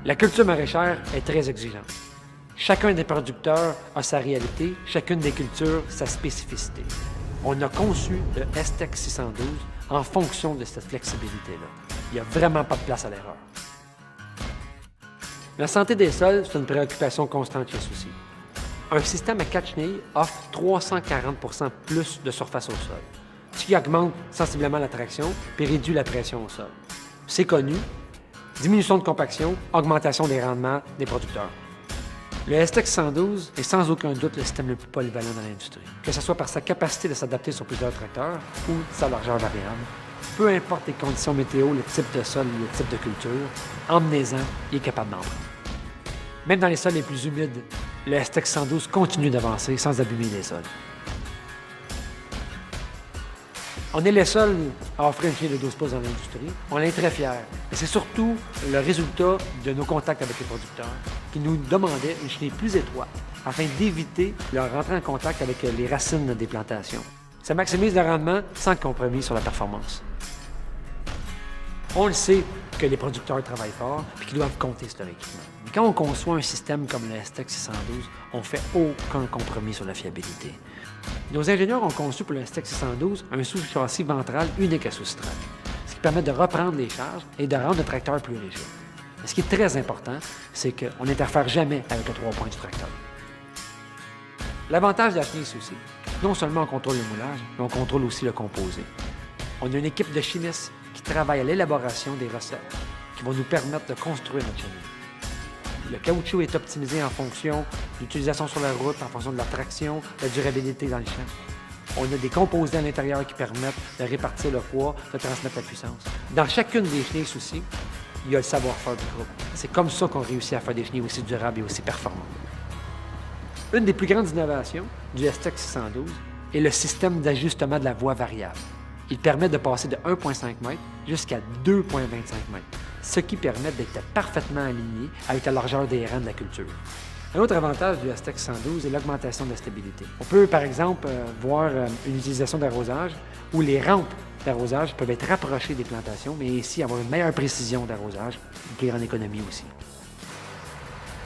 La culture maraîchère est très exigeante. Chacun des producteurs a sa réalité, chacune des cultures sa spécificité. On a conçu le S-TEC 612 en fonction de cette flexibilité-là. Il n'y a vraiment pas de place à l'erreur. La santé des sols, c'est une préoccupation constante chez Souci. Un système à 4 chenilles offre 340 plus de surface au sol, ce qui augmente sensiblement la traction et réduit la pression au sol. C'est connu, diminution de compaction, augmentation des rendements des producteurs. Le S-TEC 112 est sans aucun doute le système le plus polyvalent dans l'industrie, que ce soit par sa capacité de s'adapter sur plusieurs tracteurs ou sa largeur variable. Peu importe les conditions météo, le type de sol ou le type de culture, emmenez-en, il est capable d'en prendre. Même dans les sols les plus humides, le S-TEC 112 continue d'avancer sans abîmer les sols. On est les seuls à offrir une chenille de 12 pouces dans l'industrie. On en est très fiers. Et c'est surtout le résultat de nos contacts avec les producteurs qui nous demandaient une chenille plus étroite afin d'éviter leur rentrer en contact avec les racines des plantations. Ça maximise le rendement sans compromis sur la performance. On le sait que les producteurs travaillent fort et qu'ils doivent compter sur leur équipement. Mais quand on conçoit un système comme le S-TEC 612, on ne fait aucun compromis sur la fiabilité. Nos ingénieurs ont conçu pour le S-TEC 612 un sous-châssis ventral unique à sous-strate, ce qui permet de reprendre les charges et de rendre le tracteur plus léger. Mais ce qui est très important, c'est qu'on n'interfère jamais avec le 3 points du tracteur. L'avantage de la chenille Souci, non seulement on contrôle le moulage, mais on contrôle aussi le composé. On a une équipe de chimistes qui travaille à l'élaboration des recettes qui vont nous permettre de construire notre chenille. Le caoutchouc est optimisé en fonction de l'utilisation sur la route, en fonction de la traction, de la durabilité dans le champ. On a des composés à l'intérieur qui permettent de répartir le poids, de transmettre la puissance. Dans chacune des chenilles Souci, il y a le savoir-faire du groupe. C'est comme ça qu'on réussit à faire des chenilles aussi durables et aussi performantes. Une des plus grandes innovations du S-TEC 612 est le système d'ajustement de la voie variable. Il permet de passer de 1,5 m jusqu'à 2,25 m, ce qui permet d'être parfaitement aligné avec la largeur des rangs de la culture. Un autre avantage du S-TEC 112 est l'augmentation de la stabilité. On peut, par exemple, voir une utilisation d'arrosage où les rampes d'arrosage peuvent être rapprochées des plantations, mais ici avoir une meilleure précision d'arrosage, une plus grande économie aussi.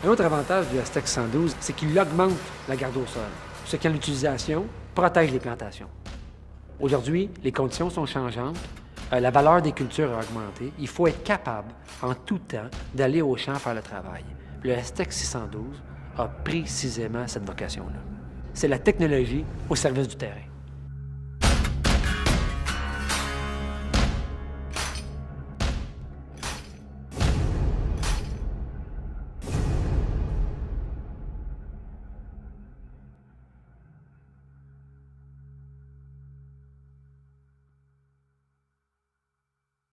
Un autre avantage du S-TEC 112, c'est qu'il augmente la garde au sol, ce qui, en utilisation, protège les plantations. Aujourd'hui, les conditions sont changeantes, la valeur des cultures a augmenté. Il faut être capable, en tout temps, d'aller au champ faire le travail. Le S-TEC 612 a précisément cette vocation-là. C'est la technologie au service du terrain.